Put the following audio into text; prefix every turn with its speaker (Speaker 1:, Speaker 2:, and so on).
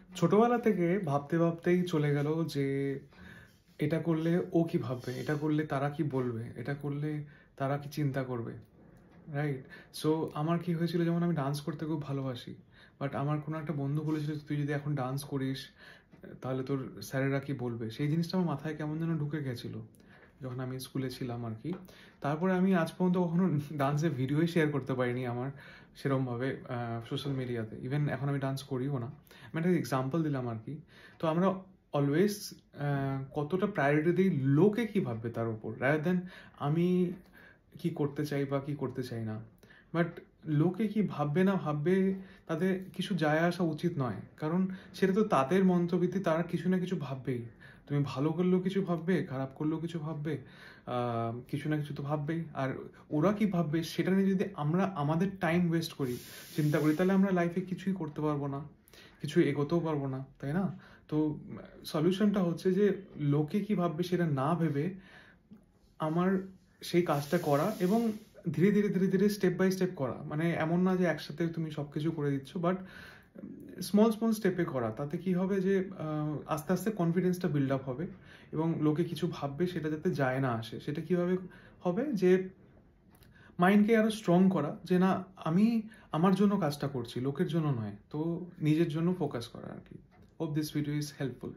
Speaker 1: ছোটবেলা থেকে ভাবতে ভাবতেই চলে গেল যে এটা করলে ও কি ভাববে, এটা করলে তারা কি বলবে, এটা করলে তারা কি চিন্তা করবে, রাইট? সো আমার কি হয়েছিল, যেমন আমি ডান্স করতে খুব ভালোবাসি, বাট আমার কোনো একটা বন্ধু বলেছিল তুই যদি এখন ডান্স করিস তাহলে তোর স্যারেরা কি বলবে। সেই জিনিসটা আমার মাথায় কেমন যেন ঢুকে গেছিল যখন আমি স্কুলে ছিলাম আর কি। তারপরে আমি আজ পর্যন্ত কখনো ডান্সের ভিডিওই শেয়ার করতে পারিনি আমার সেরমভাবে সোশ্যাল মিডিয়াতে। ইভেন এখন আমি ডান্স করিও না। আমি একটা এক্সাম্পল দিলাম আর কি। তো আমরা অলওয়েজ কতটা প্রায়োরিটি দিই লোকে কি ভাববে তার উপর, রাদার দেন আমি কি করতে চাই বা কি করতে চাই না। বাট লোকে কি ভাববে না ভাববে তাদের কিছু যায় আসা উচিত নয়, কারণ সেটা তো তাদের মন্তব্যতে তারা কিছু না কিছু ভাববেই। তুমি ভালো করলেও কিছু ভাববে, খারাপ করলেও কিছু ভাববে, কিছু না কিছু তো ভাববেই। আর ওরা কি ভাববে সেটা নিয়ে যদি আমরা আমাদের টাইম ওয়েস্ট করি, চিন্তা করি, তাহলে আমরা লাইফে কিছুই করতে পারবো না, কিছু এগোতেও পারবো না, তাই না? তো সলিউশনটা হচ্ছে যে লোকে কি ভাববে সেটা না ভেবে আমার সেই কাজটা করা, এবং ধীরে ধীরে ধীরে ধীরে স্টেপ বাই স্টেপ করা। মানে এমন না যে একসাথে তুমি সবকিছু করে দিচ্ছ, বাট স্মল স্মল স্টেপে করা। তাতে কি হবে যে আস্তে আস্তে কনফিডেন্সটা বিল্ড আপ হবে, এবং লোকে কিছু ভাববে সেটা যাতে যায় না আসে। সেটা কিভাবে হবে যে মাইন্ডকে আরো স্ট্রং করা, যে না আমি আমার জন্য কাজটা করছি, লোকের জন্য নয়। তো নিজের জন্য ফোকাস করা আর কি। Hope this video is helpful.